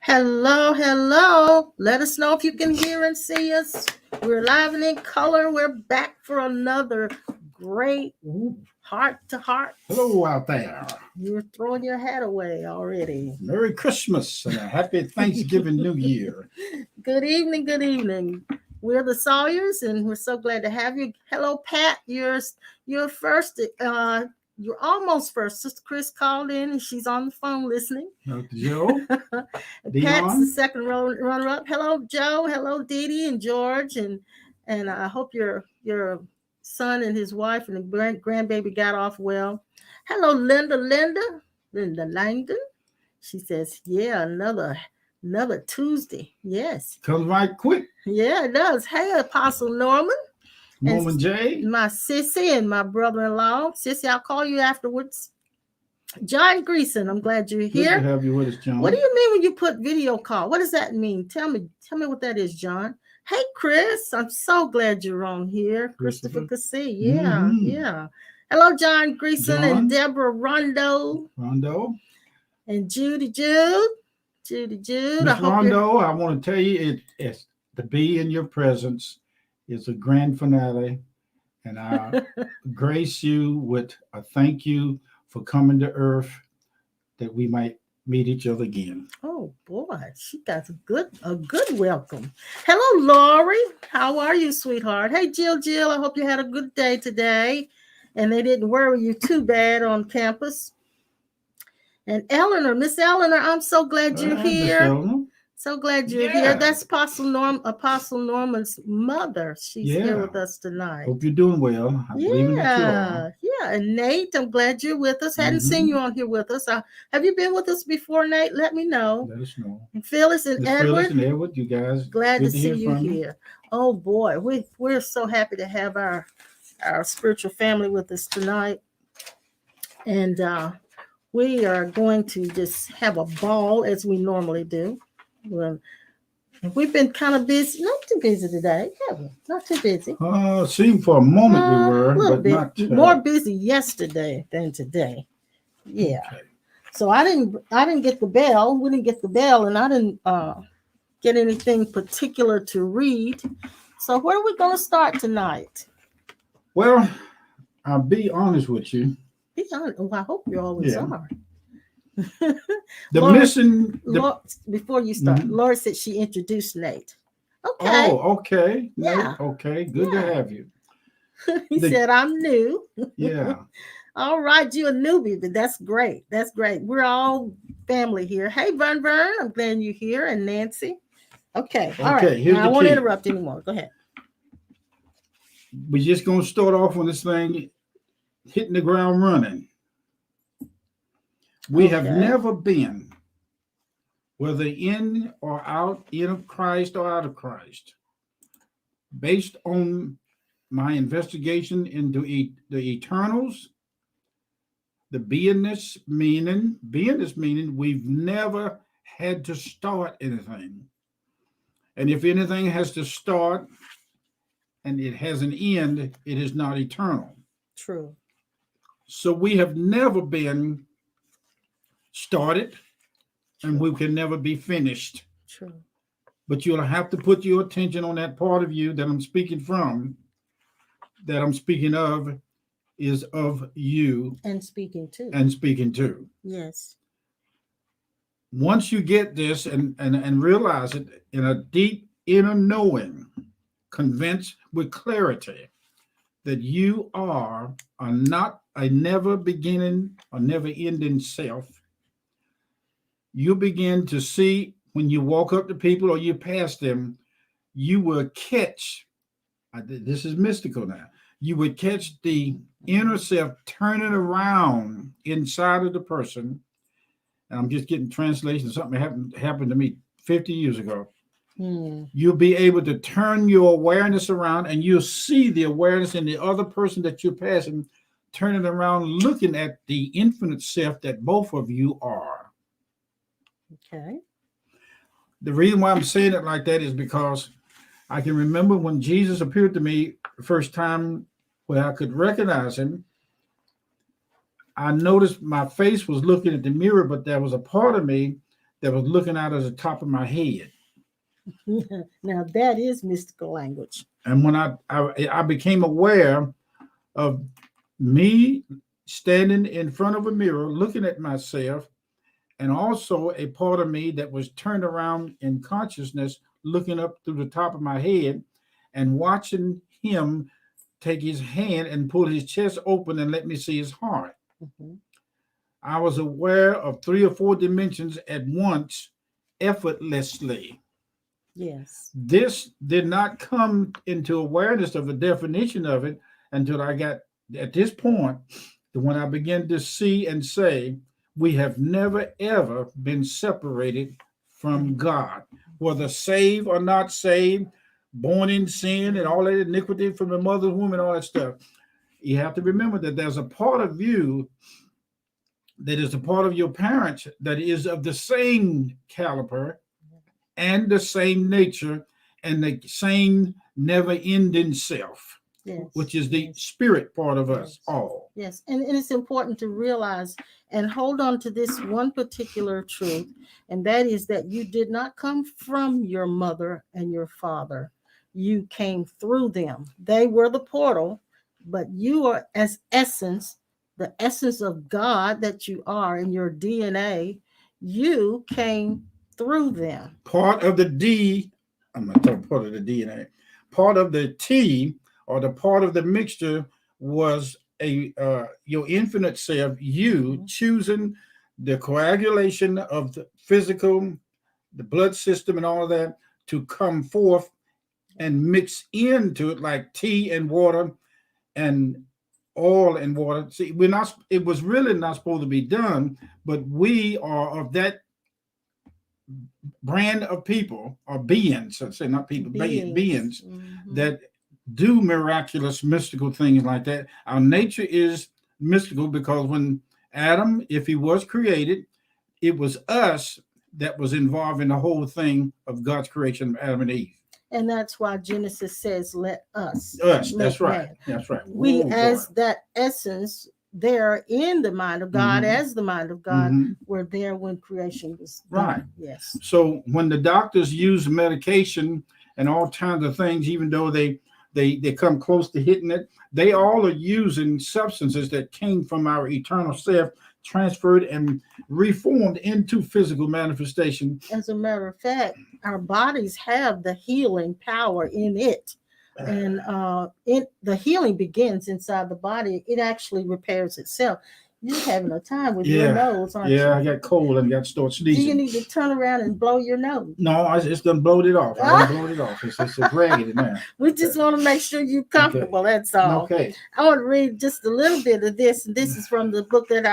Hello, hello. Let us know if you can hear and see us. We're live and in color. We're back for another great heart to heart. Hello out there. You're throwing your hat away already. Merry Christmas and a happy Thanksgiving New Year. Good evening, good evening. We're the Sawyers, and we're so glad to have you. Hello, Pat. You're first. You're almost first. Sister Chris called in, and she's on the phone listening. Joe, Pat's the second runner-up. Hello, Joe. Hello, Dee Dee and George, and I hope your son and his wife and the grandbaby got off well. Hello, Linda Langdon. She says, "Yeah, another Tuesday. Yes, comes right quick. Yeah, it does. Hey, Apostle Norman." Norman J. My sissy and my brother-in-law. Sissy, I'll call you afterwards. John Greason, I'm glad you're here. Good to have you with us, John. What do you mean when you put video call? What does that mean? Tell me what that is, John. Hey, Chris, I'm so glad you're on here. Christopher Cassie. Yeah. Hello, John Greason and Deborah Rondo. And Judy Jude. Miss Rondo, I want to tell you, it's to be in your presence is a grand finale, and I grace you with a thank you for coming to earth that we might meet each other again. Oh boy, she got a good welcome. Hello, Lori. How are you, sweetheart? Hey, Jill. I hope you had a good day today, and they didn't worry you too bad on campus. And Eleanor, Miss Eleanor, I'm so glad you're here. So glad you're here. That's Apostle Norman's mother. She's here with us tonight. Hope you're doing well. I believe that you are. Yeah. And Nate, I'm glad you're with us. Hadn't seen you on here with us. Have you been with us before, Nate? Let me know. Let us know. And Phyllis and Edward. You guys. Glad to see you here. Oh boy, we're so happy to have our spiritual family with us tonight. And we are going to just have a ball as we normally do. Well, we've been kind of busy, not too busy today, have we? Not too busy. Seemed for a moment we were, but bit, not more busy yesterday than today. Yeah. Okay. So I didn't get the bell. We didn't get the bell, and I didn't get anything particular to read. So where are we going to start tonight? Well, I'll be honest with you. Be honest. Well, I hope you always are. Before you start, Laura said she introduced Nate. Okay. Oh, okay. Yeah. Nate, okay. Good to have you. He said, I'm new. Yeah. All right. You're a newbie, but that's great. That's great. We're all family here. Hey, Vern. I'm glad you're here. And Nancy. Okay. All right. Now, I won't interrupt anymore. Go ahead. We're just going to start off on this thing hitting the ground running. We have never been, whether in or out, in of Christ or out of Christ, based on my investigation into the eternals, the beingness meaning, we've never had to start anything. And if anything has to start and it has an end, it is not eternal. True. So we have never been started, and we can never be finished. True. But you'll have to put your attention on that part of you that I'm speaking from, that I'm speaking of, is of you. And speaking to. Yes. Once you get this and realize it in a deep inner knowing, convinced with clarity that you are not a never beginning or never ending self, you begin to see when you walk up to people or you pass them, you will catch, this is mystical now, you would catch the inner self turning around inside of the person. And I'm just getting translation. Something happened to me 50 years ago. You'll be able to turn your awareness around and you'll see the awareness in the other person that you're passing, turning around, looking at the infinite self that both of you are. Okay. The reason why I'm saying it like that is because I can remember when Jesus appeared to me the first time where I could recognize him. I noticed my face was looking at the mirror, but there was a part of me that was looking out of the top of my head. Now that is mystical language. And when I became aware of me standing in front of a mirror looking at myself, and also a part of me that was turned around in consciousness looking up through the top of my head and watching him take his hand and pull his chest open and let me see his heart. Mhm. I was aware of 3 or 4 dimensions at once, effortlessly. Yes. This did not come into awareness of the definition of it until I got at this point, when I began to see and say, we have never ever been separated from God, whether saved or not saved, born in sin and all that iniquity from the mother's womb and all that stuff. You have to remember that there's a part of you that is a part of your parents that is of the same caliber and the same nature and the same never-ending self, Yes. which is the Yes. spirit part of us Yes. all. Yes. And it's important to realize and hold on to this one particular truth, and that is that you did not come from your mother and your father. You came through them. They were the portal, but you are as essence, the essence of God that you are in your DNA. You came through them. Part of the D, I'm going to talk part of the DNA. Part of the T, or the part of the mixture, was your infinite self, you choosing the coagulation of the physical, the blood system, and all of that to come forth and mix into it like tea and water and oil and water. See, we're not. It was really not supposed to be done, but we are of that brand of people or beings. I'd say not people, beings Mhm. that do miraculous, mystical things like that. Our nature is mystical because when Adam, if he was created, it was us that was involved in the whole thing of God's creation of Adam and Eve. And that's why Genesis says, let us. Us, make that's right. man. That's right. We, Oh, as boy. that essence, there in the mind of God, Mhm. as the mind of God, Mhm. were there when creation was done. Right. Yes. So when the doctors use medication and all kinds of things, even though they come close to hitting it, they all are using substances that came from our eternal self, transferred and reformed into physical manifestation. As a matter of fact, our bodies have the healing power in it. And the healing begins inside the body. It actually repairs itself. You're having a time with your nose, aren't you? Yeah, I got cold and got to start Do you sneezing. need to turn around and blow your nose? No, I just done blowed it off. I done blowed it off. It's raggedy now. We just want to make sure you're comfortable. That's all. Okay. I want to read just a little bit of this. And this is from the book that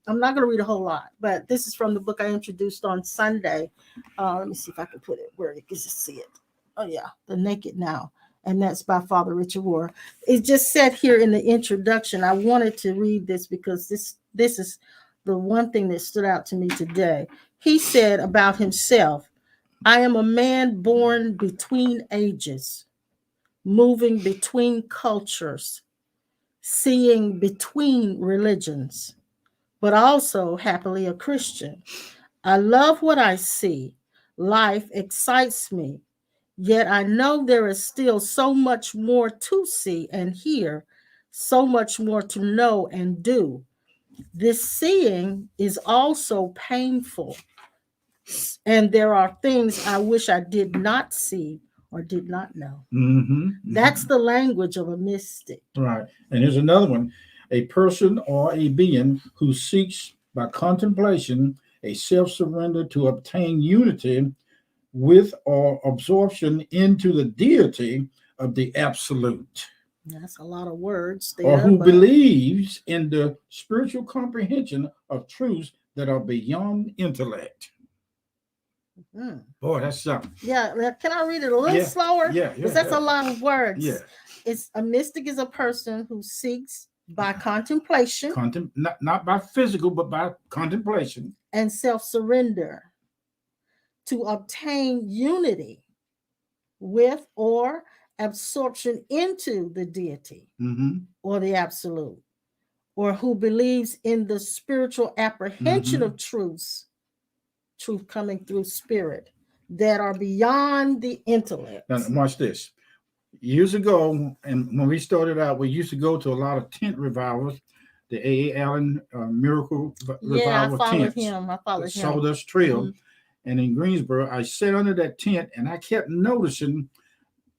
I'm not going to read a whole lot, but this is from the book I introduced on Sunday. Let me see if I can put it where you can just see it. Oh yeah, The Naked Now. And that's by Father Richard Rohr. It just said here in the introduction. I wanted to read this because this is the one thing that stood out to me today. He said about himself, I am a man born between ages, moving between cultures, seeing between religions, but also happily a Christian. I love what I see. Life excites me. Yet I know there is still so much more to see and hear, so much more to know and do. This seeing is also painful. And there are things I wish I did not see or did not know. Mm-hmm. That's the language of a mystic. Right. And here's another one. A person or a being who seeks by contemplation a self-surrender to obtain unity with or absorption into the deity of the absolute. That's a lot of words there. Or who believes in the spiritual comprehension of truths that are beyond intellect. Boy, that's something. Yeah, can I read it a little slower? Yeah, because that's a lot of words. Yeah. It's a mystic is a person who seeks by contemplation, not by physical, but by contemplation and self-surrender to obtain unity with or absorption into the deity or the absolute, or who believes in the spiritual apprehension of truths truth coming through spirit that are beyond the intellect. Now, watch this. Years ago, and when we started out, we used to go to a lot of tent revivals, the A.A. Allen Miracle Yeah, I Revival followed tents, him. I the followed him. Sawdust Trail. Mhm. And in Greensboro, I sat under that tent and I kept noticing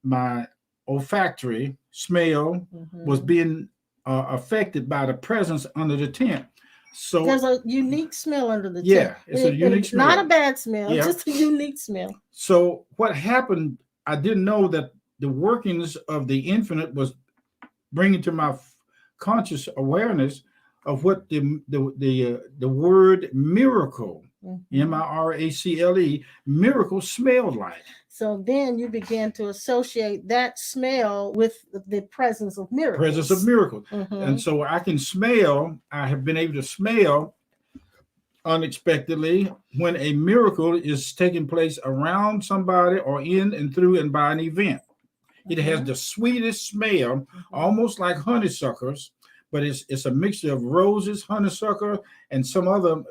my olfactory smell was Mhm. being affected by the presence under the tent. So, There's a unique smell under the tent. yeah, it's a unique smell. Not a bad smell, Yeah. just a unique smell. So what happened, I didn't know that the workings of the infinite was bringing to my conscious awareness of what the word miracle, MIRACLE, miracle smelled like. So then you began to associate that smell with the presence of miracles. Presence of miracles. And so I have been able to smell unexpectedly when a miracle is taking place around somebody or in and through and by an event. It has the sweetest smell, almost like honeysuckers, but it's a mixture of roses, honeysuckle, and some other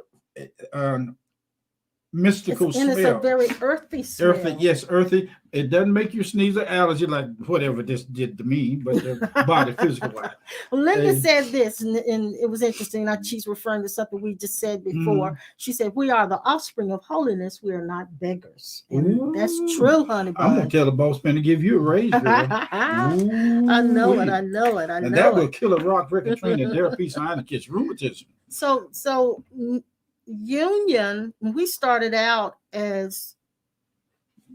mystical smell. And it's a very earthy smell. Earthy, yes, earthy. It doesn't make you sneeze or allergy like whatever this did to me, but the body physical life. Well, Linda said this, and it was interesting. She's referring to something we just said before. She said, "We are the offspring of holiness. We are not beggars." And that's true, honey bun. I'm gonna tell the boss man to give you a raise, girl. I know it. And that will kill a rock, break a train, and dare a piece of iron that gets rheumatism. So Union, we started out as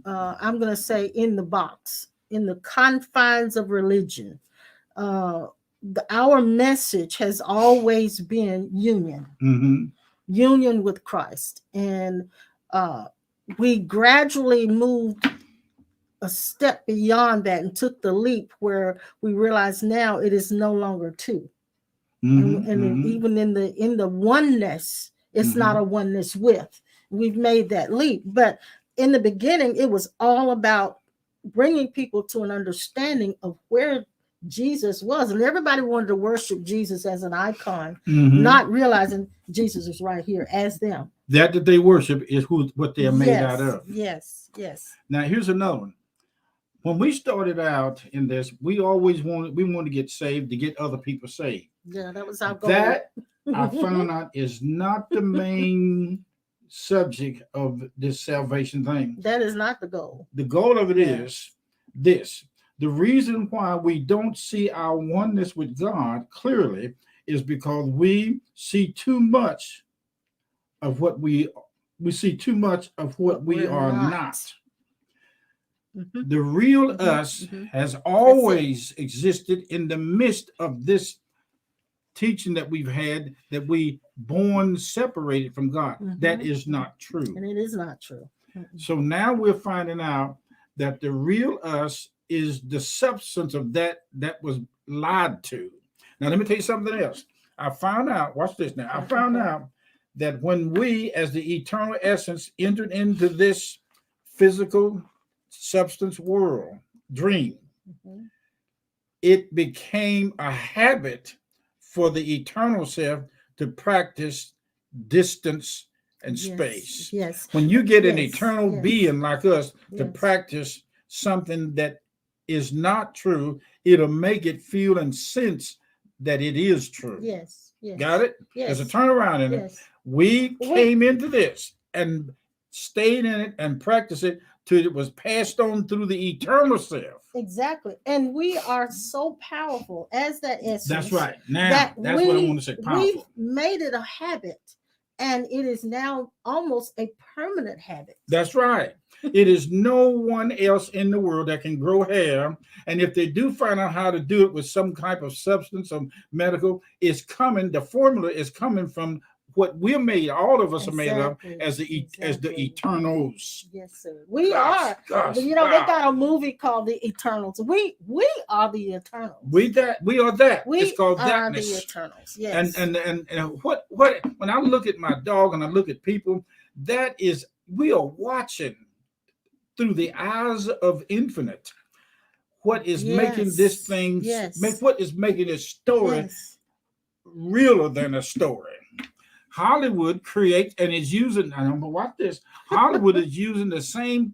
I'm going to say in the box, in the confines of religion. Our message has always been union, union with Christ. And we gradually moved a step beyond that and took the leap where we realize now it is no longer two. And even in the oneness, it's not a oneness with. We've made that leap. But in the beginning, it was all about bringing people to an understanding of where Jesus was. And everybody wanted to worship Jesus as an icon, not realizing Jesus is right here as them. That they worship is what they're made out of. Yes. Now, here's another one. When we started out in this, we wanted to get saved to get other people saved. Yeah, that was our goal. That I found out is not the main subject of this salvation thing. That is not the goal. The goal of it is this. The reason why we don't see our oneness with God clearly is because we see too much of what we see too much of what we are not. The real us has always existed in the midst of this teaching that we've had, that we born separated from God. That is not true. And it is not true. So now we're finding out that the real us is the substance of that was lied to. Now let me tell you something else. I found out, watch this now. I found out that when we as the eternal essence entered into this physical substance world dream, it became a habit for the eternal self to practice distance and space. Yes. When you get an eternal being like us to practice something that is not true, it'll make it feel and sense that it is true. Yes. Got it? Yes. There's a turnaround in it. We came into this and stayed in it and practiced it till it was passed on through the eternal self. Exactly. And we are so powerful as that essence. That's right. Now, that's what I want to say. Powerful. We've made it a habit, and it is now almost a permanent habit. That's right. It is no one else in the world that can grow hair. And if they do find out how to do it with some type of substance or medical, it's coming. The formula is coming from what we're made, all of us are made of as the Eternals. Yes, sir. We are. They got a movie called The Eternals. We are the Eternals. We are that. It's called thatness. Thatness. The Eternals. Yes. And what when I look at my dog and I look at people, that is, we are watching through the eyes of infinite. What is making this thing? What is making this story realer than a story? Hollywood creates and is using, I don't know what this, Hollywood is using the same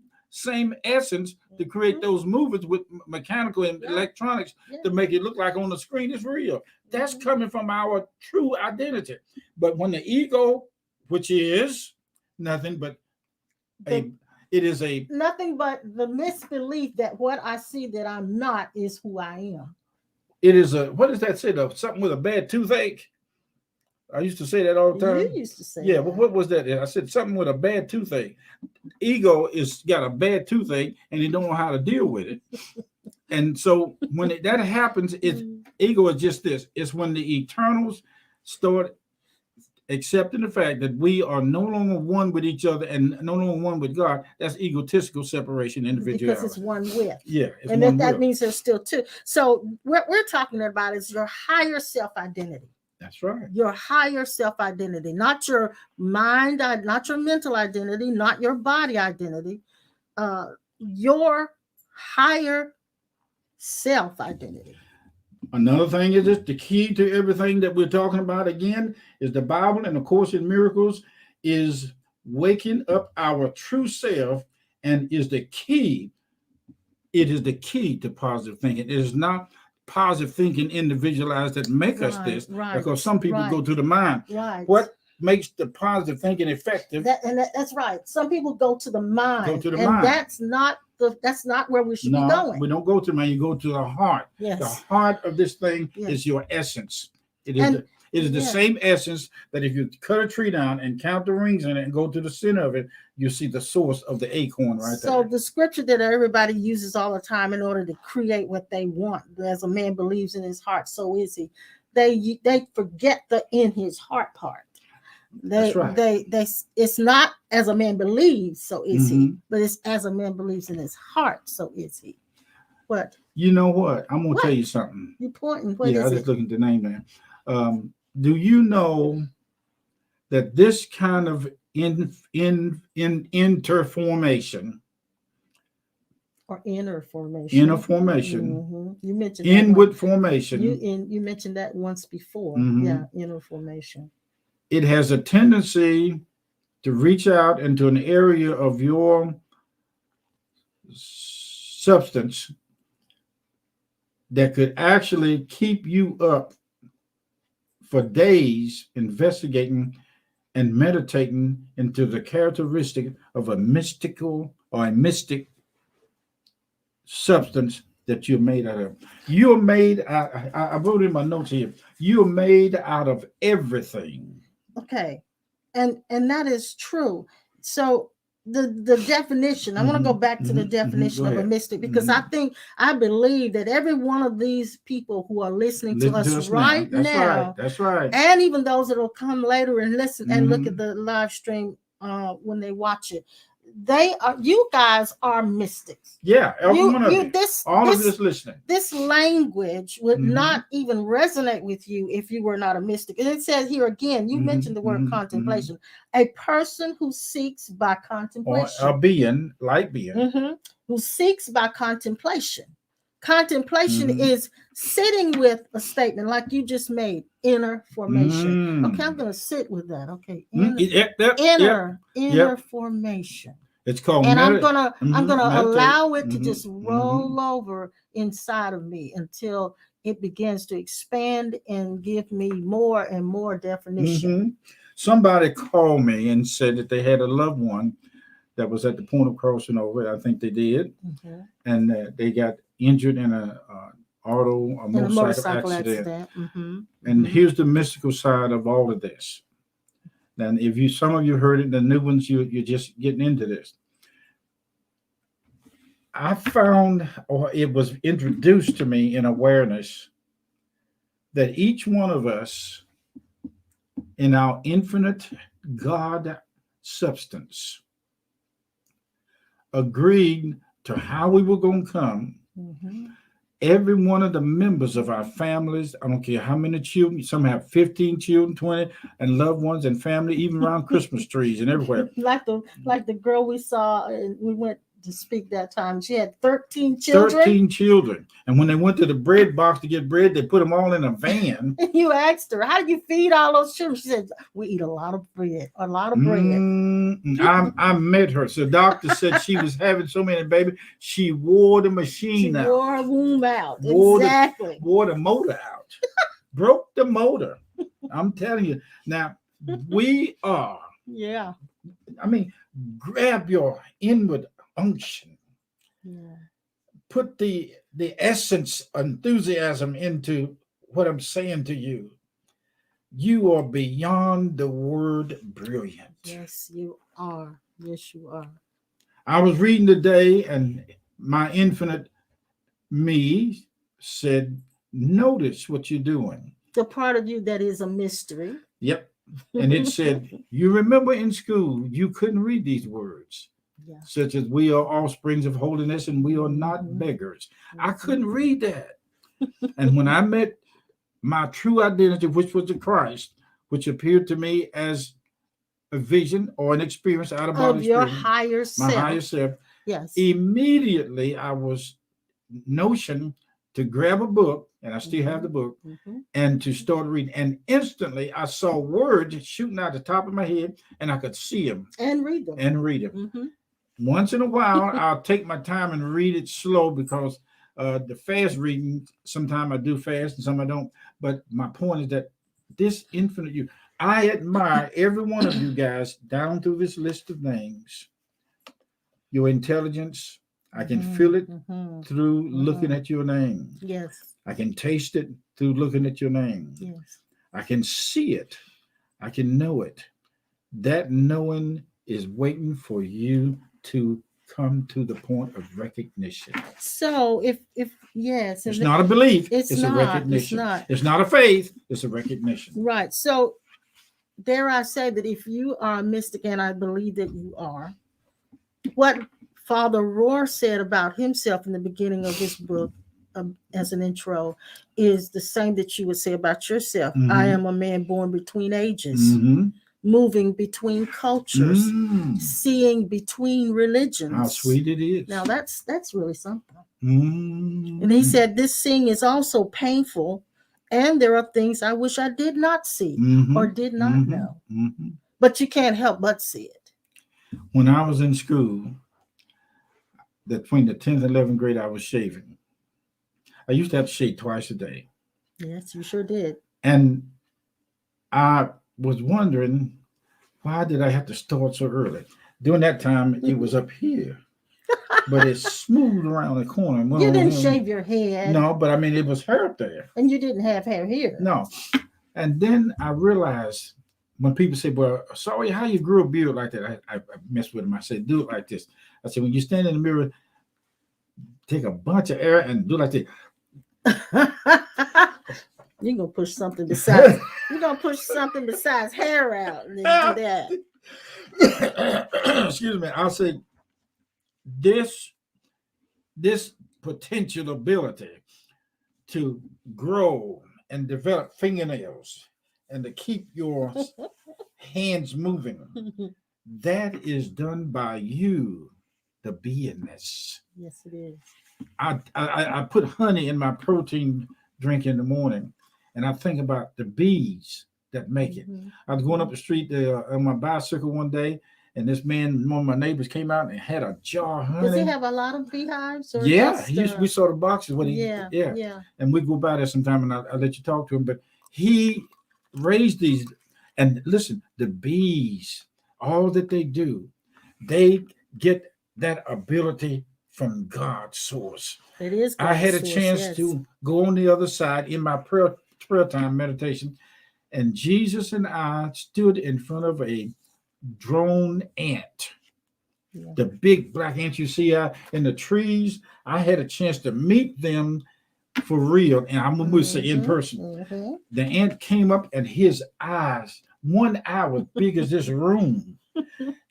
essence to create those movies with mechanical and electronics to make it look like on the screen it's real. That's coming from our true identity. But when the ego, which is nothing but nothing but the misbelief that what I see that I'm not is who I am. It is what does that say? Something with a bad toothache. I used to say that all the time. You used to say that. But what was that? I said something with a bad toothache. Ego is got a bad toothache and they don't know how to deal with it. And so when that happens, ego is just this. It's when the eternals start accepting the fact that we are no longer one with each other and no longer one with God. That's egotistical separation, individuality. Because it's one with. Yeah. And that means there's still two. So what we're talking about is your higher self-identity. That's right. Your higher self-identity, not your mind, not your mental identity, not your body identity, your higher self-identity. Another thing is this, the key to everything that we're talking about again is the Bible and the Course in Miracles is waking up our true self and is the key. It is the key to positive thinking. It is not positive thinking individualized that make us this, because some people go to the mind. What makes the positive thinking effective? That's right. Some people go to the mind. Mind. That's not where we should be going. We don't go to the mind. You go to the heart. Yes. The heart of this thing is your essence. It is the same essence that if you cut a tree down and count the rings in it and go to the center of it, you see the source of the acorn right there. So the scripture that everybody uses all the time in order to create what they want, as a man believes in his heart, so is he. They forget the in his heart part. That's right. It's not as a man believes, so is he, but it's as a man believes in his heart, so is he. What? You know what? I'm gonna tell you something. You pointing? I was just looking at the name there. Do you know that this kind of interformation or inner formation? You mentioned inward formation. You mentioned that once before. Yeah, inner formation. It has a tendency to reach out into an area of your substance that could actually keep you up for days investigating and meditating into the characteristic of a mystical or a mystic substance that you're made out of. You're made, I wrote in my notes here, you're made out of everything. Okay. And that is true. So the definition, I want to go back to the definition of a mystic, because I believe that every one of these people who are listening to us right now, that's right, and even those that will come later and listen and look at the live stream when they watch it, you guys are mystics. Yeah, all of this listening. This language would not even resonate with you if you were not a mystic. And it says here again, you mentioned the word contemplation. A person who seeks by contemplation. Or a being, like being. Who seeks by contemplation. Contemplation is sitting with a statement like you just made, inner formation. Okay, I'm going to sit with that. Okay, inner formation. It's called, and I'm gonna allow it to just roll over inside of me until it begins to expand and give me more and more definition. Somebody called me and said that they had a loved one that was at the point of crossing over. I think they did, and they got injured in a motorcycle accident. And here's the mystical side of all of this. And if some of you heard it, the new ones, you're just getting into this. I found, or it was introduced to me in awareness, that each one of us in our infinite God substance agreed to how we were going to come. Every one of the members of our families, I don't care how many children, some have 15 children, 20, and loved ones and family, even around Christmas trees and everywhere. Like the girl we saw, and we went to speak that time. She had 13 children. 13 children. And when they went to the bread box to get bread, they put them all in a van. And you asked her, how do you feed all those children? She said, we eat a lot of bread, a lot of bread. I met her. So the doctor said she was having so many babies. She wore the machine out. Wore her womb out. Exactly. Wore the motor out. Broke the motor. I'm telling you. Now, we are. Yeah. I mean, grab your inward unction. Yeah. Put the essence, enthusiasm into what I'm saying to you. You are beyond the word brilliant. Yes, you are. Yes, you are. I was reading today, and my infinite me said, notice what you're doing. The part of you that is a mystery. Yep. And it said, you remember in school, you couldn't read these words. Yeah. Such as we are offsprings of holiness and we are not beggars. I couldn't read that. And when I met my true identity, which was the Christ, which appeared to me as a vision or an experience out of body your spirit, higher self. My higher self. Yes. Immediately I was notion to grab a book, and I still have the book, and to start reading. And instantly I saw words shooting out the top of my head, and I could see them. And read them. Once in a while, I'll take my time and read it slow because the fast reading, sometimes I do fast and some I don't. But my point is that this infinite you, I admire every one of you guys down through this list of names. Your intelligence, I can feel it through looking at your name. Yes. I can taste it through looking at your name. Yes. I can see it. I can know it. That knowing is waiting for you to come to the point of recognition. So if yes, it's not a belief, it's a recognition. It's not a faith, it's a recognition. Right. So dare I say that if you are a mystic, and I believe that you are, what Father Rohr said about himself in the beginning of his book, as an intro, is the same that you would say about yourself. I am a man born between ages, moving between cultures, seeing between religions. How sweet it is. Now that's really something. And he said, this seeing is also painful, and there are things I wish I did not see or did not know. But you can't help but see it. When I was in school, between the 10th and 11th grade, I was shaving. I used to have to shave twice a day. Yes, you sure did. And I was wondering, why did I have to start so early? During that time, it was up here, but it's smooth around the corner. Well, you didn't shave your head. No, but I mean, it was hair up there. And you didn't have hair here. No. And then I realized when people say, well, sorry, how you grew a beard like that? I mess with them. I said, do it like this. I said, when you stand in the mirror, take a bunch of air and do like this. You're gonna push something besides hair out and then do that. Excuse me. I'll say this potential ability to grow and develop fingernails and to keep your hands moving, that is done by you, the beingness. Yes, it is. I put honey in my protein drink in the morning, and I think about the bees that make it. I was going up the street on my bicycle one day, and this man, one of my neighbors, came out and had a jar of honey. Does he have a lot of beehives? Or yeah, we saw the boxes. Yeah. And we go by there sometime, and I'll let you talk to him. But he raised these, and listen, the bees, all that they do, they get that ability from God's source. It is God's I had a source, chance to go on the other side in my prayer time meditation, and Jesus and I stood in front of a drone ant. Yeah. The big black ants you see out in the trees. I had a chance to meet them for real, and I'm going to say in person. The ant came up, and his eyes, one eye was big as this room.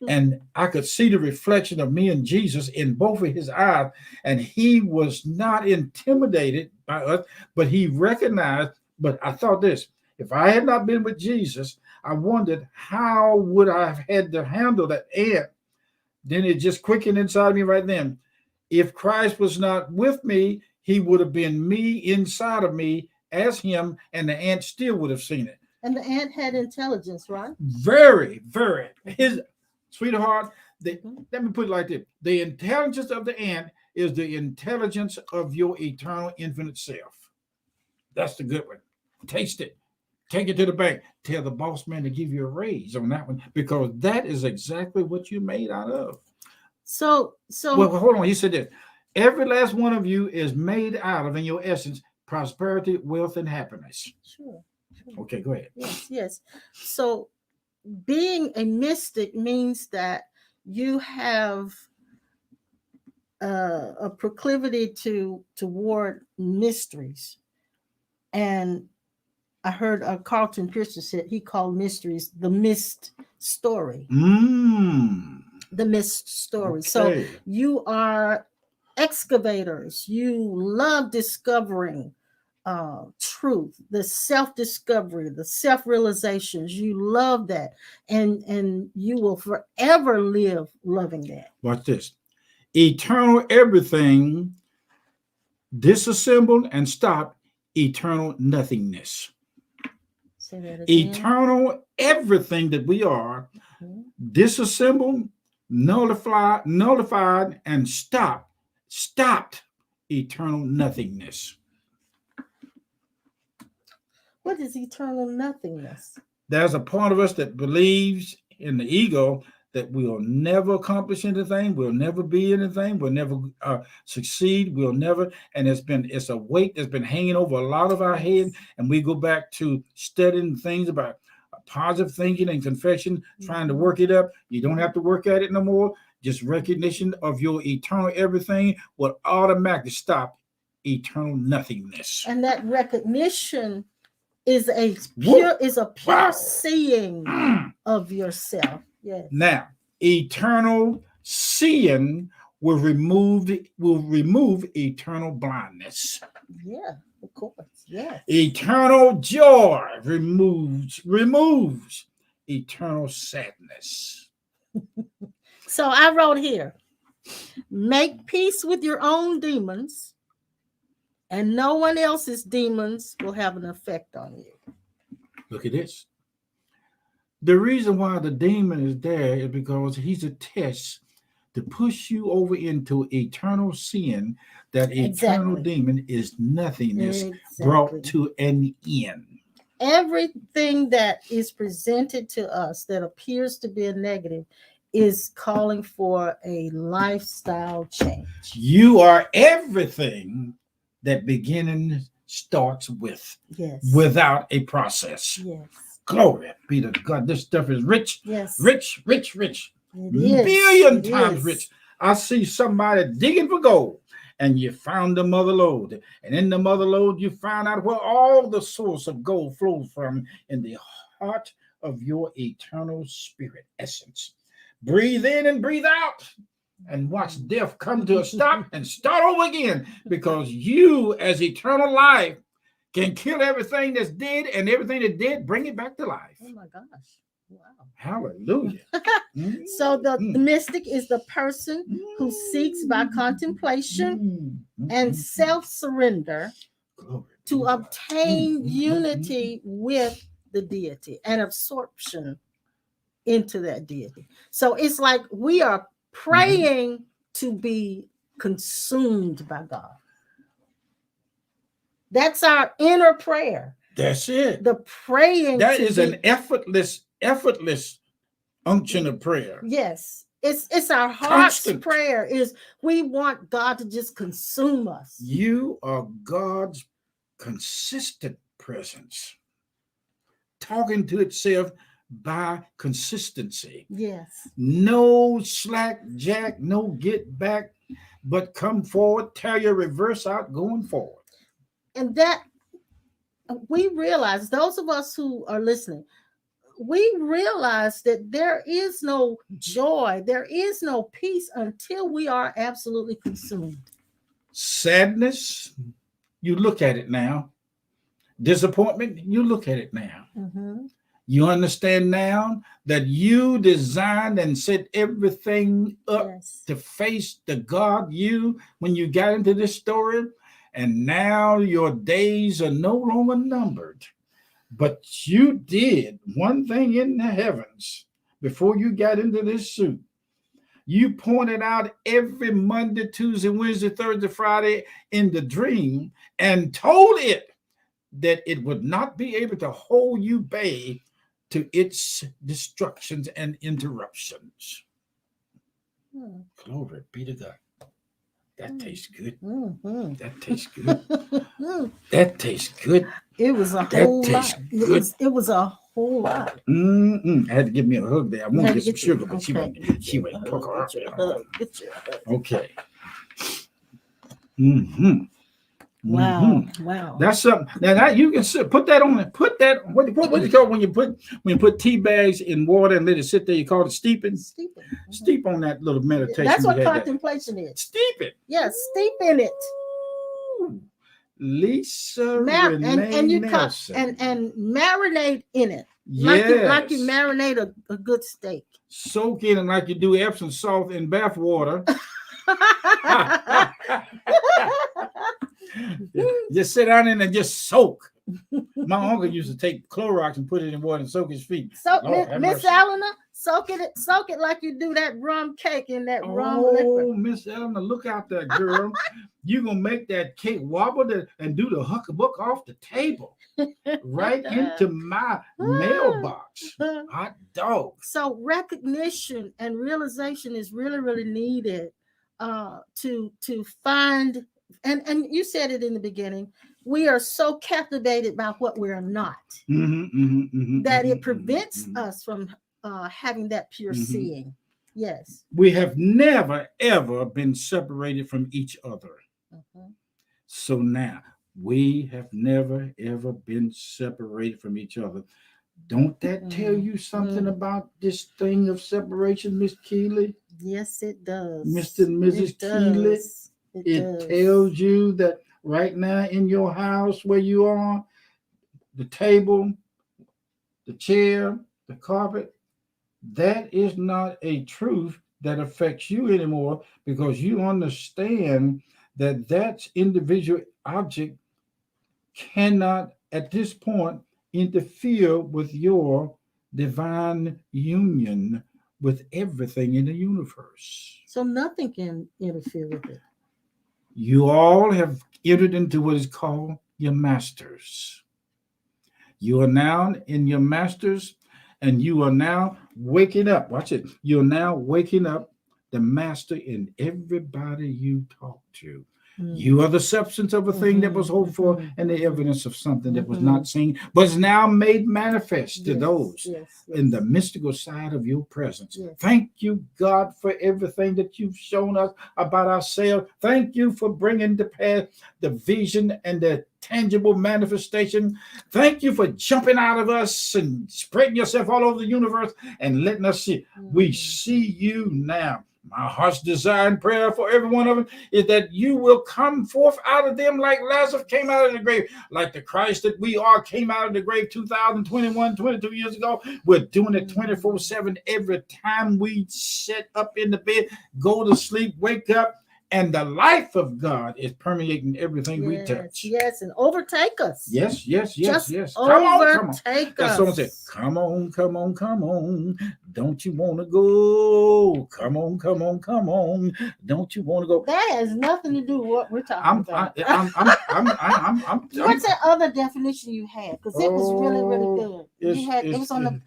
And I could see the reflection of me and Jesus in both of his eyes. And he was not intimidated by us, but he recognized. But I thought this, if I had not been with Jesus, I wondered how would I have had to handle that ant Then it just quickened inside me right then. If Christ was not with me, he would have been me inside of me as him, and the ant still would have seen it. And the ant had intelligence, right? Very, very. His sweetheart, Mhm. let me put it like this. The intelligence of the ant is the intelligence of your eternal infinite self. That's the good one. Taste it. Take it to the bank. Tell the boss man to give you a raise on that one, because that is exactly what you're made out of. So Well, hold on. He said this. Every last one of you is made out of, in your essence, prosperity, wealth, and happiness. sure. Okay, go ahead. Yes. So being a mystic means that you have a proclivity toward mysteries. And I heard Carlton Pearson said he called mysteries the mist story. The mist story. Okay. So you are excavators. You love discovering truth, the self-discovery, the self-realizations. You love that, and you will forever live loving that. Watch this. Eternal everything disassembled and stopped eternal nothingness. Say that again. Eternal everything that we are disassembled, nullified, and stopped eternal nothingness. What is eternal nothingness? There's a part of us that believes in the ego that we'll never accomplish anything, we'll never be anything, we'll never succeed, we'll never, and it's a weight that's been hanging over a lot of our head, and we go back to studying things about positive thinking and confession, trying to work it up. You don't have to work at it no more. Just recognition of your eternal everything will automatically stop eternal nothingness. And that recognition is a pure seeing of yourself. Yes. Now, eternal seeing will remove eternal blindness. Yeah, of course. Yes. Eternal joy removes eternal sadness. So I wrote here, make peace with your own demons, and no one else's demons will have an effect on you. Look at this. The reason why the demon is there is because he's a test to push you over into eternal sin. That eternal demon is nothingness brought to an end. Everything that is presented to us that appears to be a negative is calling for a lifestyle change. You are everything that beginning starts with. Yes. Without a process. Yes. Glory be to God. This stuff is rich. Yes. Rich. Billion times rich. I see somebody digging for gold, and you found the mother lode. And in the mother lode, you found out where all the source of gold flows from, in the heart of your eternal spirit essence. Breathe in and breathe out, and watch death come to a stop and start over again, because you, as eternal life, can kill everything that's dead, and everything that's dead, bring it back to life. Oh my gosh. Wow. Hallelujah. So the mystic is the person who seeks by contemplation and self-surrender to obtain unity with the deity and absorption into that deity. So it's like we are praying to be consumed by God. That's our inner prayer. That's it. The praying. That is an effortless unction of prayer. Yes. It's our heart's prayer is we want God to just consume us. You are God's consistent presence, talking to itself by consistency. Yes. No slack jack, no get back, but come forward, tear your reverse out, going forward. And that we realize, those of us who are listening, we realize that there is no joy, there is no peace until we are absolutely consumed. Sadness, you look at it now. Disappointment, you look at it now. You understand now that you designed and set everything up Yes. to face the God you when you got into this story. And now your days are no longer numbered. But you did one thing in the heavens before you got into this suit. You pointed out every Monday, Tuesday, Wednesday, Thursday, Friday in the dream and told it that it would not be able to hold you bay to its destructions and interruptions. Glory be to God. That tastes good. Mm-hmm. That tastes good. That tastes good. It was a That whole tastes lot. good. It was a whole lot. I had to give me a hug there. I want to get some you- sugar, but she okay, went poke her up. Get your hug. Okay. Mm-hmm. Wow. Wow. That's something. Now that you can put that on it. Put that. What do you call it when you put tea bags in water and let it sit there? You call it steeping. Steeping. Mm-hmm. Steep on that little meditation. That's what we had contemplation is. Steep it. Yes, steep in it. Lisa and you Nelson. and marinate in it. Yes. Like you marinate a good steak. Soak in it like you do Epsom salt in bath water. Just sit down in and just soak. My uncle used to take Clorox and put it in water and soak his feet. So Miss Eleanor, soak it like you do that rum cake in that rum liquor. Oh, Miss Eleanor, look out there, girl. You're gonna make that cake wobble and do the huckabuck off the table. Right into my mailbox. Hot dog. So recognition and realization is really, really needed to find, and you said it in the beginning, we are so captivated by what we're not that it prevents us from having that pure seeing. Yes. We have never, ever been separated from each other. So now, we have never, ever been separated from each other. Don't that tell you something about this thing of separation, Miss Keeley? Yes, it does. Mr. and Mrs. Keeley? It tells you that right now in your house where you are, the table, the chair, the carpet, that is not a truth that affects you anymore because you understand that individual object cannot at this point interfere with your divine union with everything in the universe. So nothing can interfere with it. You all have entered into what is called your masters. You are now in your masters and you are now waking up. Watch it. You're now waking up the master in everybody you talk to. You are the substance of a thing that was hoped for and the evidence of something that was not seen, but is now made manifest to those in the mystical side of your presence. Thank you, God, for everything that you've shown us about ourselves. Thank you for bringing to pass the vision and the tangible manifestation. Thank you for jumping out of us and spreading yourself all over the universe and letting us see. We see you now. My heart's desire and prayer for every one of them is that you will come forth out of them like Lazarus came out of the grave, like the Christ that we are came out of the grave 22 years ago. We're doing it 24/7 every time we sit up in the bed, go to sleep, wake up, and the life of God is permeating everything we touch. Yes, and overtake us. Yes. Come on. That's someone said, come on. Don't you want to go? Come on. Don't you want to go? That has nothing to do with what we're talking about. What's that other definition you had? Because it was really, really good. It was on the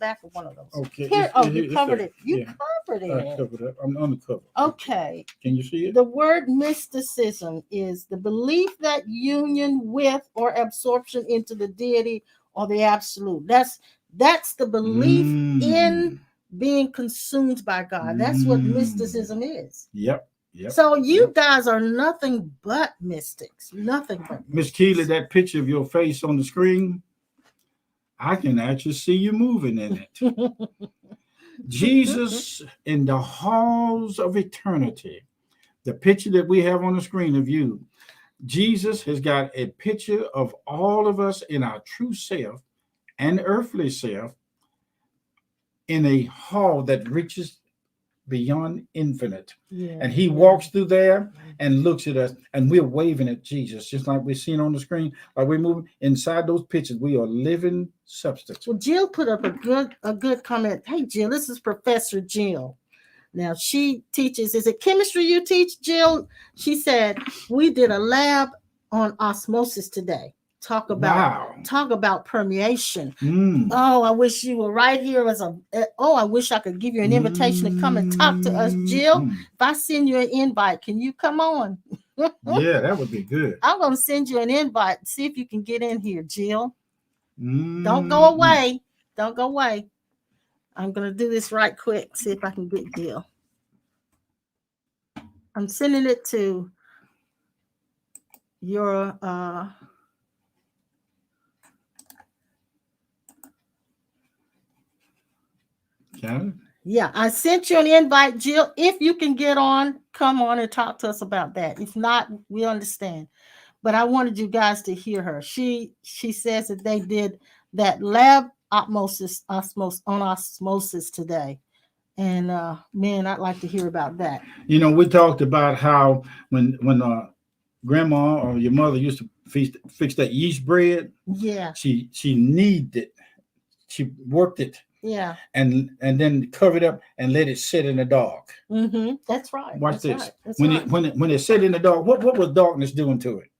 back of one of those. Okay. Here, you covered it. You covered it. I covered it. I'm on the cover. Okay. Can you see it? The word mysticism is the belief that union with or absorption into the deity or the absolute. That's the belief in being consumed by God. That's what mysticism is. Yep. So you guys are nothing but mystics. Nothing but Miss Keeley, that picture of your face on the screen, I can actually see you moving in it. Jesus in the halls of eternity. The picture that we have on the screen of you, Jesus has got a picture of all of us in our true self and earthly self in a hall that reaches beyond infinite. Yeah. And he yeah. walks through there and looks at us, and we're waving at Jesus, just like we're seeing on the screen. Like we're moving inside those pictures. We are living substance. Well, Jill put up a good comment. Hey, Jill, this is Professor Jill. Now she teaches. Is it chemistry you teach, Jill? She said we did a lab on osmosis today. Talk about permeation. Oh, I wish you were right here as a. Oh, I wish I could give you an invitation to come and talk to us, Jill. If I send you an invite, can you come on? Yeah, that would be good. I'm gonna send you an invite. See if you can get in here, Jill. Don't go away. Don't go away. I'm gonna do this right quick. See if I can get Jill. I'm sending it to your yeah, I sent you an invite, Jill. If you can get on, come on and talk to us about that. If not, we understand. But I wanted you guys to hear her. She says that they did that lab osmosis today. And man, I'd like to hear about that. You know, we talked about how when grandma or your mother used to fix that yeast bread. Yeah. She kneaded it. She worked it. Yeah. And then cover it up and let it sit in the dark. That's right. Watch this. Right. When it sit in the dark, what was darkness doing to it?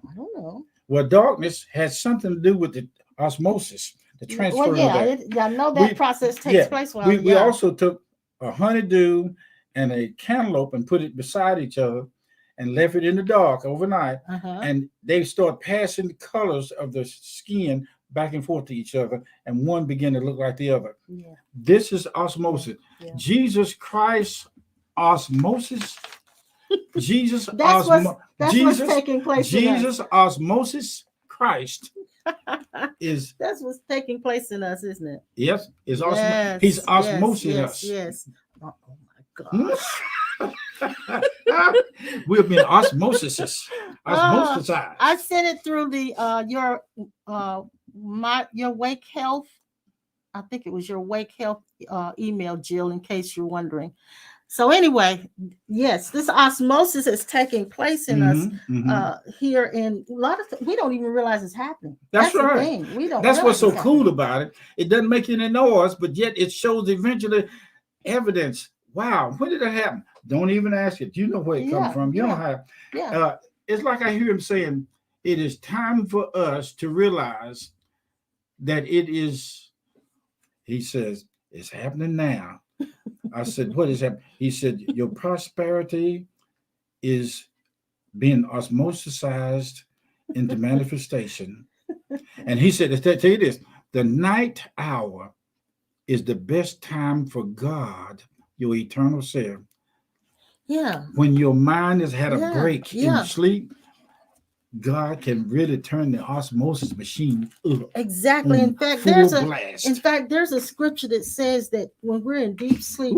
I don't know. Well, darkness has something to do with the osmosis, the transfer of that. I know that process takes place. We also took a honeydew and a cantaloupe and put it beside each other and left it in the dark overnight. And they start passing the colors of the skin back and forth to each other, and one began to look like the other. Yeah. This is osmosis. Yeah. Jesus Christ osmosis. That's what's taking place. Jesus osmosis Christ is. That's what's taking place in us, isn't it? Yes, he's osmosing us. Yes. Oh my gosh. We've been osmosisized. I sent it through the your Wake Health. I think it was your Wake Health email, Jill, in case you're wondering. So anyway, yes, this osmosis is taking place in us here, and a lot of we don't even realize it's happening. That's right. The thing. We don't. That's what's so cool about it. It doesn't make any noise, but yet it shows eventually evidence. Wow, when did that happen? Don't even ask it. You know where it comes from. You don't have. Yeah. It's like I hear him saying, it is time for us to realize that it is, he says, it's happening now. I said, what is happening? He said, your prosperity is being osmosisized into manifestation. And he said, tell you this, the night hour is the best time for God, your eternal self. Yeah. When your mind has had a break in sleep, God can really turn the osmosis machine up. Exactly. In fact, there's a scripture that says that when we're in deep sleep,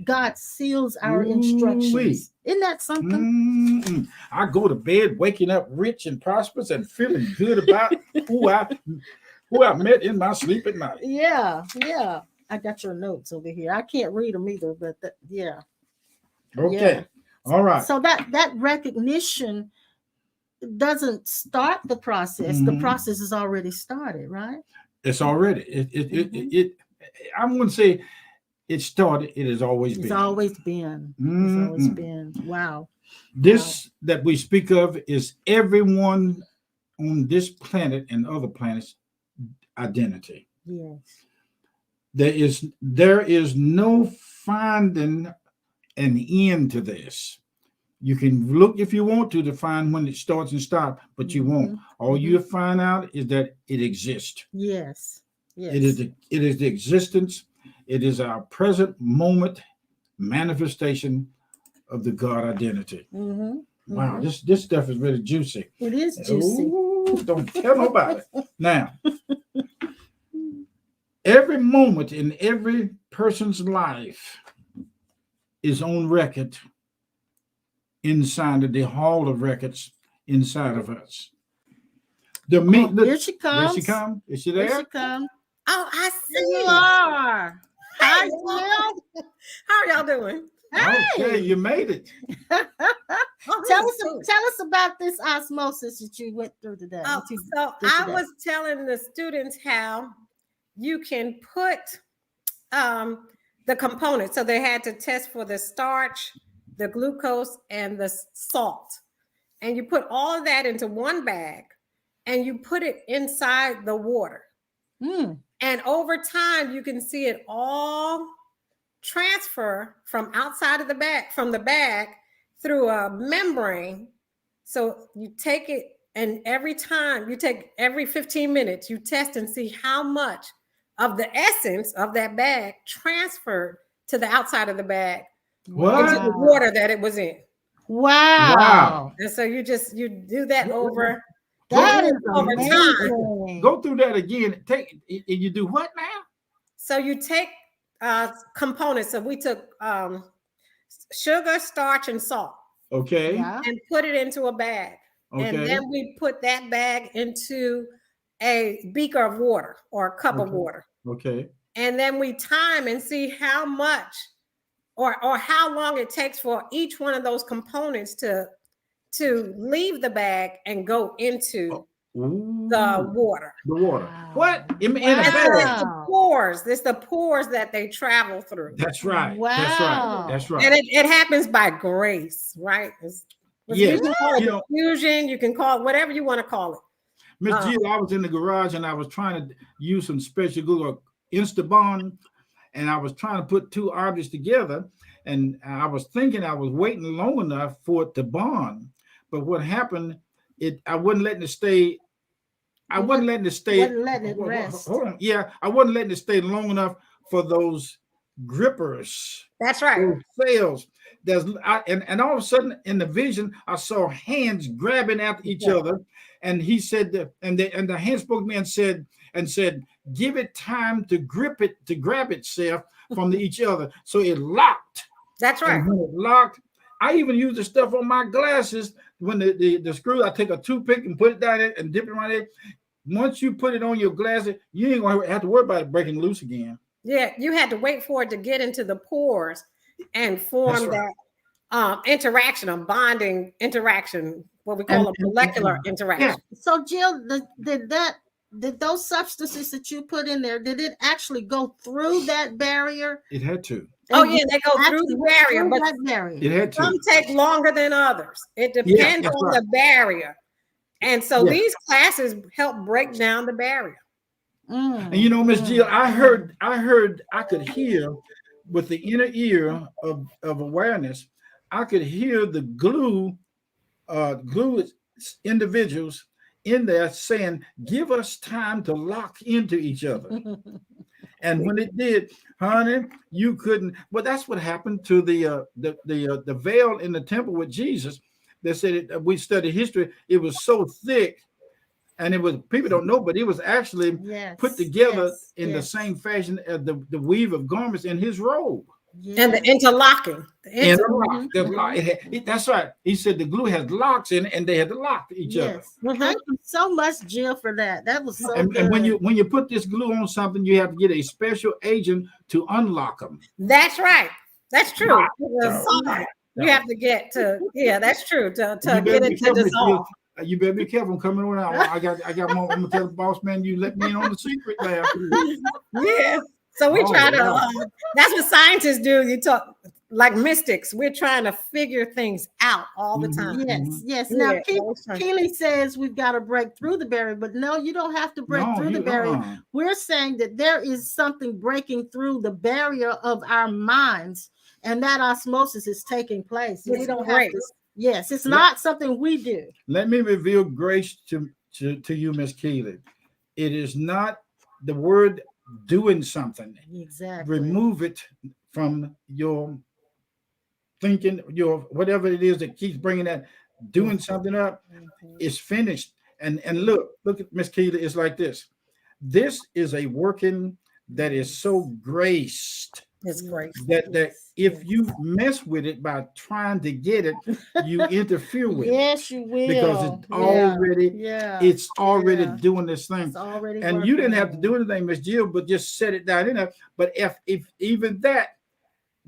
God seals our instructions. Isn't that something? I go to bed waking up rich and prosperous and feeling good about who I met in my sleep at night. Yeah. I got your notes over here. I can't read them either, but Okay. Yeah. All right. So that recognition doesn't start the process. The process is already started, right? It's already. It I wouldn't say it started. It has always been. It's always been. It's always been. Wow. This that we speak of is everyone on this planet and other planets' identity. Yes. There is no finding an end to this. You can look if you want to find when it starts and stops, but you won't. All you find out is that it exists. Yes. It is the existence. It is our present moment manifestation of the God identity. Wow, this stuff is really juicy. It is juicy. Ooh, don't tell nobody. Now, every moment in every person's life is on record inside of the hall of records inside of us. Here she comes. Here she comes. Is she there? Here she comes. Oh, I see you are. Hi, Hey, Jill. how are y'all doing? Okay, you made it. Oh, Tell this us, is cool. tell us about this osmosis that you went through today. Oh, that you so did I today. was telling the students how you can put the components. So they had to test for the starch, the glucose, and the salt. And you put all of that into one bag and you put it inside the water. Mm. And over time, you can see it all transfer from outside of the bag, from the bag through a membrane. So you take it, and every time you take every 15 minutes, you test and see how much of the essence of that bag transferred to the outside of the bag What? into the water that it was in. Wow. Wow. And so you do that over That is over time. amazing. Go through that again. You do what now? So you take components. So we took sugar, starch, and salt, Okay. Yeah. and put it into a bag. And Okay. then we put that bag into a beaker of water or a cup of Okay. water. Okay. And then we time and see how much or how long it takes for each one of those components to leave the bag and go into Ooh, the water. the water. Wow. What? In a And so bag. it's the pores. It's the pores that they travel through. That's right. That's right. Wow. That's And right. it happens by grace, right? Yes. You can call it You know, diffusion. You can call it whatever you want to call it. Miss Jill, I was in the garage and I was trying to use some special glue or Instabond, and I was trying to put two objects together, and I was thinking I was waiting long enough for it to bond. But what happened, I wasn't letting it stay. I wasn't letting it stay. Wasn't letting it rest. Hold on. Yeah, I wasn't letting it stay long enough for those grippers. That's right. Those cells. And all of a sudden in the vision, I saw hands grabbing after each other. And he said that, and the hand spoke to me and said, give it time to grab itself from each other. So it locked. That's right. And when it locked, I even used the stuff on my glasses. When the screw, I take a toothpick and put it down there and dip it right there. Once you put it on your glasses, you ain't gonna have to worry about it breaking loose again. Yeah, you had to wait for it to get into the pores and form that interaction, a bonding interaction, what we call a molecular interaction. Yeah. So, Jill, did those substances that you put in there, did it actually go through that barrier? It had to. Oh, yeah, they go through the barrier, but that barrier. It had to. some take longer than others. It depends on the barrier. And so these classes help break down the barrier. And you know, Miss Jill, I could hear with the inner ear of awareness, I could hear the glue individuals in there saying, give us time to lock into each other. And when it did, honey, you couldn't. Well, that's what happened to the veil in the temple with Jesus. They said we studied history. It was so thick, and it was, people don't know, but it was actually put together in the same fashion as the weave of garments in his robe. And the interlocking. That's right. He said the glue has locks in it, and they had to lock each other. Thank you so much, Jill, for that. That was so good. And when you put this glue on something, you have to get a special agent to unlock them. That's right. That's true. Wow. You have to get to, that's true, to get it to dissolve. You better be careful. I'm coming around. I got more. I'm gonna tell the boss man you let me in on the secret there. Yeah. So we try to. That's what scientists do. You talk like mystics. We're trying to figure things out all the time. Yes. Now, Keely says we've got to break through the barrier, but no, you don't have to break through the barrier. We're saying that there is something breaking through the barrier of our minds, and that osmosis is taking place. We don't have to. Yes, it's not something we do. Let me reveal grace to you, Miss Keely. It is not the word doing something. Exactly. Remove it from your thinking, your whatever it is that keeps bringing that doing something up. It's finished. And look at Miss Keely. It's like this. This is a working that is so graced. It's great. That if you mess with it by trying to get it, you interfere with it. Yes, you will. Because it's already doing this thing. It's already And you didn't have to working. do anything, Miss Jill, but just set it down in there. But if even that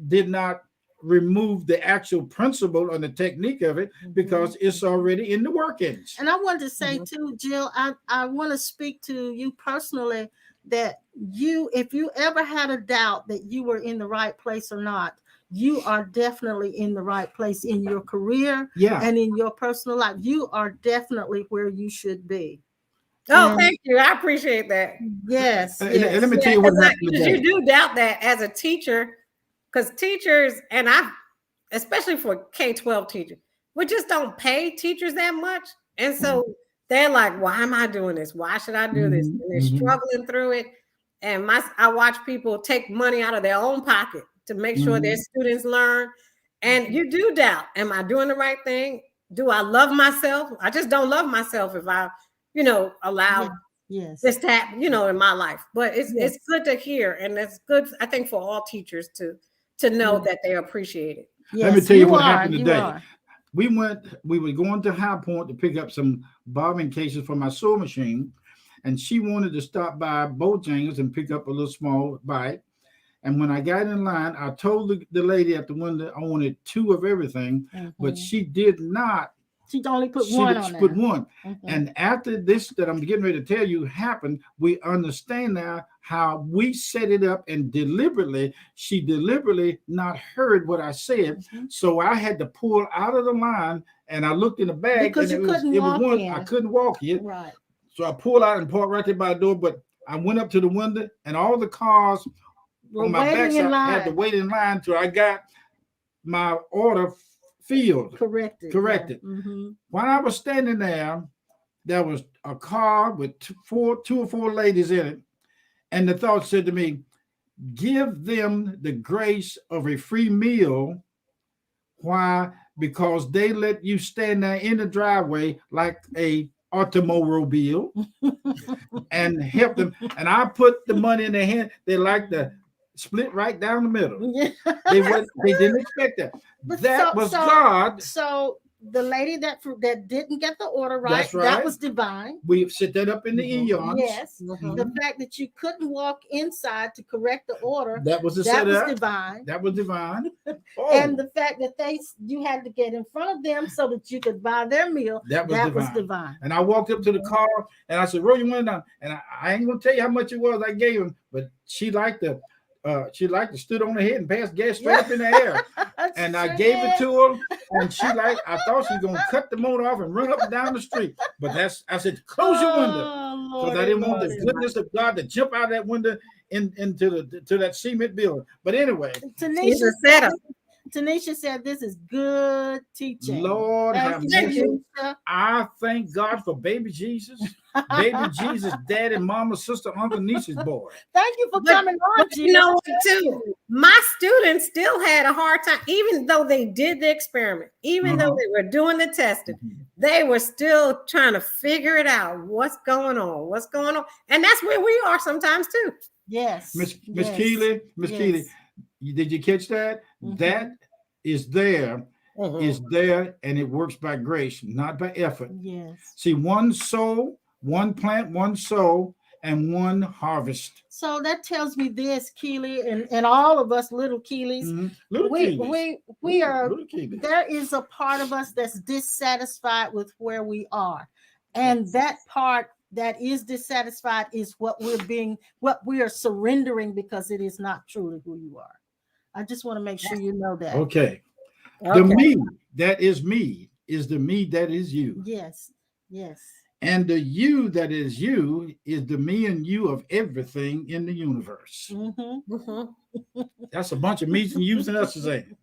did not remove the actual principle or the technique of it, because it's already in the workings. And I wanted to say too, Jill, I want to speak to you personally that if you ever had a doubt that you were in the right place or not, you are definitely in the right place in your career and in your personal life. You are definitely where you should be. Oh, thank you. I appreciate that. Yes. And let me tell you what happened today. You do doubt that as a teacher, because teachers, and especially for K-12 teachers, we just don't pay teachers that much. And so they're like, why am I doing this? Why should I do this? And they're struggling through it. And I watch people take money out of their own pocket to make sure their students learn. And you do doubt, am I doing the right thing? Do I love myself? I just don't love myself if I, allow this to happen, in my life. But it's good to hear. And it's good, I think, for all teachers to know that they appreciate it. Let me tell you what happened today. We were going to High Point to pick up some bobbin cases for my sewing machine. And she wanted to stop by Bojangles and pick up a little small bite. And when I got in line, I told the lady at the window I wanted 2 of everything, but she did not. She only put one on there. Put one. And after this that I'm getting ready to tell you happened, we understand now how we set it up, and she deliberately not heard what I said. So I had to pull out of the line, and I looked in the bag because and you couldn't walk in. I couldn't walk yet. Right. So I pulled out and parked right there by the door, but I went up to the window, and all the cars on my backside had to wait in line till I got my order filled. Corrected. Yeah. When I was standing there was a car with 2 or 4 ladies in it, and the thought said to me, give them the grace of a free meal. Why? Because they let you stand there in the driveway like a automobile and help them. And I put the money in their hand. They like to split right down the middle. They didn't expect that. That was God. So the lady that didn't get the order right, that was divine. We set that up in the eons. Yes. The fact that you couldn't walk inside to correct the order, that was divine. That was divine. And the fact that you had to get in front of them so that you could buy their meal, that was divine. And I walked up to the car and I said, roll your window down. And I ain't gonna tell you how much it was I gave him, but she liked to stood on her head and passed gas straight up in the air. And I gave it to her, and I thought she was gonna cut the motor off and run up and down the street. But I said, close your window, because I didn't want the goodness of God to jump out of that window into that cement building. But anyway, Tanisha said this is good teaching. Lord have mercy. I thank God for baby Jesus. Baby Jesus, daddy, mama, sister, uncle, niece's boy. Thank you for coming on. You know what, too? My students still had a hard time, even though they did the experiment, even though they were doing the testing, they were still trying to figure it out. What's going on? And that's where we are sometimes too. Yes. Miss Keeley, did you catch that? That is there. Is there, and it works by grace, not by effort. Yes. See, one soul, one plant, one soul, and one harvest. So that tells me this, Keeley, and all of us little Keeleys, we are. There is a part of us that's dissatisfied with where we are, and that part that is dissatisfied is what we are surrendering, because it is not truly who you are. I just want to make sure you know that. Okay. The me that is me is the me that is you. Yes. And the you that is you is the me and you of everything in the universe. That's a bunch of me's and you's and us saying.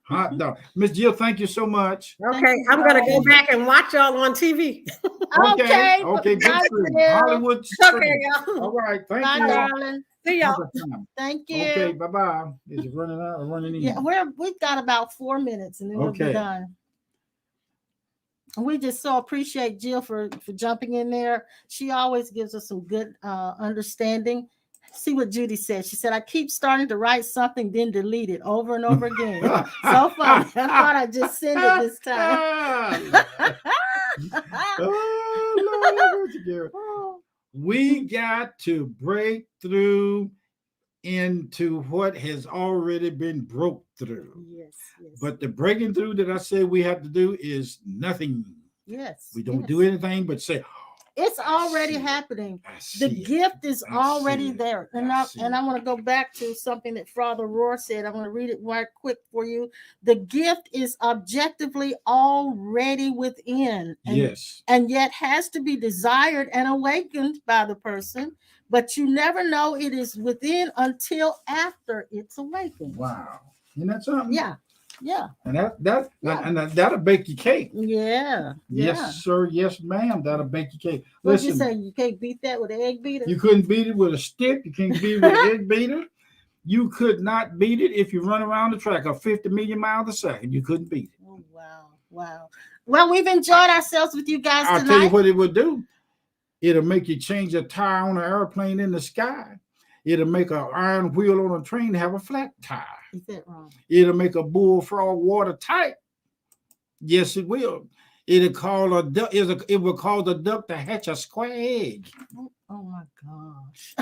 Hot dog. Miss Jill, thank you so much. Okay, I'm going to go back and watch y'all on TV. Okay, good Hollywood. Okay, y'all. All right, thank bye, you. darling. See y'all. Thank you. Okay, bye-bye. Is it running out or running in? Yeah, we've got about 4 minutes and then we'll be done. We just so appreciate Jill for jumping in there. She always gives us some good understanding. See what Judy said. She said, I keep starting to write something, then delete it over and over again. So funny. I thought I'd just send it this time. Oh, Lord, we got to break through into what has already been broke through. Yes, yes. But the breaking through that I said we have to do is nothing. Yes. We don't do anything but say, it's already happening. The gift is already there. And I want to go back to something that Father Rohr said. I'm going to read it right quick for you. The gift is objectively already within. And yet has to be desired and awakened by the person. But you never know it is within until after it's awakened. Wow. Isn't that something? Yeah. Yeah. And that'll bake your cake. Yeah. Yes, sir. Yes, ma'am. That'll bake your cake. What you say? You can't beat that with an egg beater? You couldn't beat it with a stick. You can't beat it with an egg beater. You could not beat it if you run around the track at 50 million miles a second. You couldn't beat it. Oh, wow. Wow. Well, we've enjoyed ourselves with you guys tonight. I'll tell you what it would do. It'll make you change a tire on an airplane in the sky. It'll make an iron wheel on a train have a flat tire. Is that wrong? It'll make a bullfrog watertight. Yes, it will. It will cause a duck to hatch a square egg. Oh my gosh.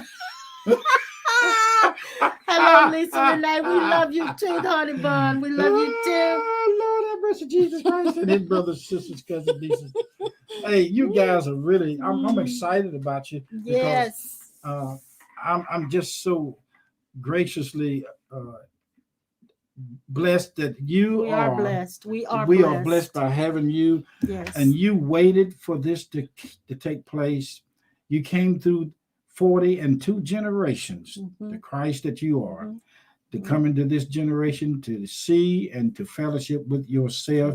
Hello, Lisa Renee. We love you too, honey bun. We love you too. Oh, Lord have mercy, Jesus Christ. And his brothers, sisters, cousins, nieces. Hey, you guys are really, I'm excited about you. Yes. Because, I'm just so graciously blessed that we are blessed. We are blessed by having you. Yes. And you waited for this to take place. You came through 40 and 2 generations, the Christ that you are, to come into this generation to see and to fellowship with yourself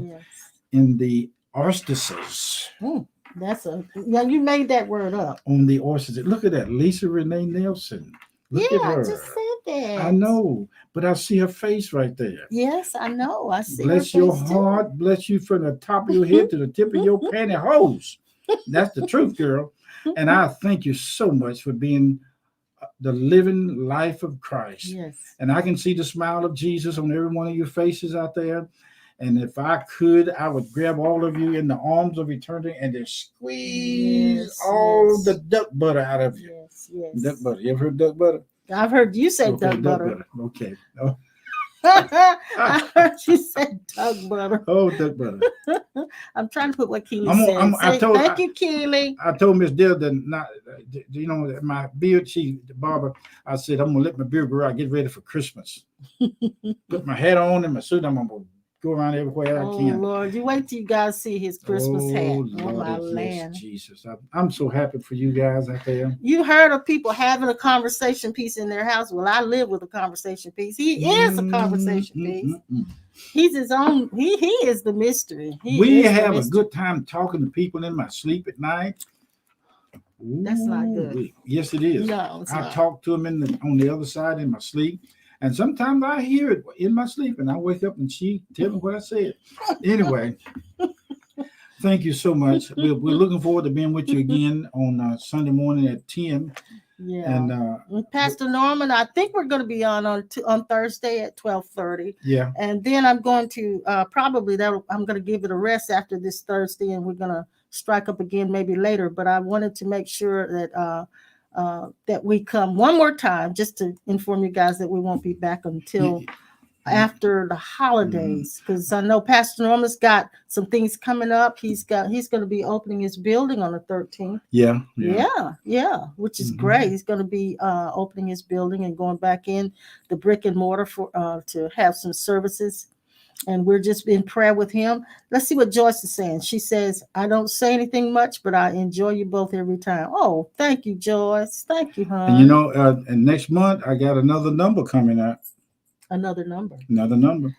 in the orsthasis. You made that word up. On the orsthasis. Look at that, Lisa Renee Nelson. Look at her. I just said that. I know, but I see her face right there. Yes, I know. I see. Bless your heart. Too. Bless you from the top of your head to the tip of your pantyhose. That's the truth, girl. And I thank you so much for being the living life of Christ. Yes. And I can see the smile of Jesus on every one of your faces out there. And if I could, I would grab all of you in the arms of eternity and just squeeze all the duck butter out of you. Yes. Duck butter. You ever heard duck butter? I've heard you say duck butter. Okay. Oh. I heard you say duck butter. Oh, duck butter. I'm trying to put what Keely said. Thank you, Keely. I told Miss Dilda, my beard, the barber, I said, I'm going to let my beard grow out, get ready for Christmas. Put my hat on and my suit, I'm going to go around everywhere I can. Oh, Lord, you wait till you guys see his Christmas hat. Lord, oh, my land. Jesus. I'm so happy for you guys out there. You heard of people having a conversation piece in their house. Well, I live with a conversation piece. He is a conversation piece. He's his own. He is the mystery. We have a good time talking to people in my sleep at night. That's not good. Yes, it is. No, I talk to them on the other side in my sleep. And sometimes I hear it in my sleep and I wake up and she tell me what I said. Anyway, thank you so much. We're looking forward to being with you again on Sunday morning at 10. Yeah. And Pastor Norman, I think we're going to be on Thursday at 12:30. Yeah. And then I'm going to I'm going to give it a rest after this Thursday, and we're going to strike up again maybe later. But I wanted to make sure that that we come one more time just to inform you guys that we won't be back until after the holidays, because I know Pastor Norman's got some things coming up. He's going to be opening his building on the 13th. Yeah, which is great. He's going to be opening his building and going back in the brick and mortar for to have some services. And we're just in prayer with him. Let's see what Joyce is saying. She says, I don't say anything much, but I enjoy you both every time. Oh, thank you, Joyce. Thank you, hon. And and next month, I got another number coming out. Another number.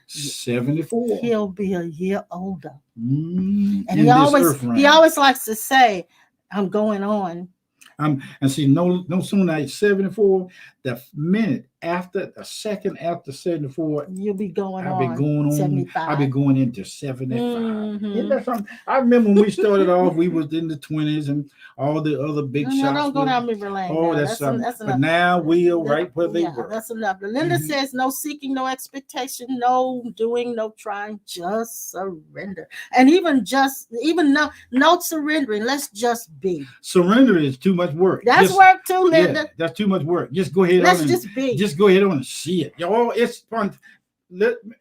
74. He'll be a year older. And he always likes to say, I'm going on. And see, no sooner at 74, the minute after, the second after 74, You'll be going I'll be on going on. 75. I'll be going into 75. Mhm. Isn't that something? I remember when we started off, we was in the 20s and all the other big No, shots. don't go were- down memory lane. Oh, now. that's something. That's But enough. now we are right where they Yeah, were. that's enough. Linda Mhm. says, no seeking, no expectation, no doing, no trying, just surrender. And even no surrendering. Let's just be. Surrender is too much work. That's Just- work too, Yeah, Linda. that's too much work. Just go ahead Let's on and just be. just go ahead on and see it. Y'all, it's fun.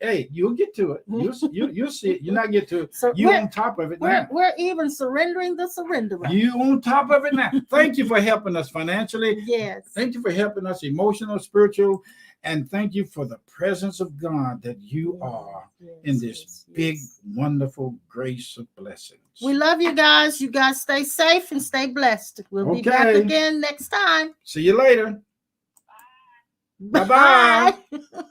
Hey, you'll get to it. You'll see it. You're not get to it. So You we're- on top of it We're now. we're even surrendering the surrenderer. You on top of it now. Thank you for helping us financially. Yes. Thank you for helping us emotional, spiritual, and thank you for the presence of God that you are in this big, wonderful grace of blessings. We love you guys. You guys stay safe and stay blessed. We'll be back Okay. again next time. See you later. Bye-bye. Bye.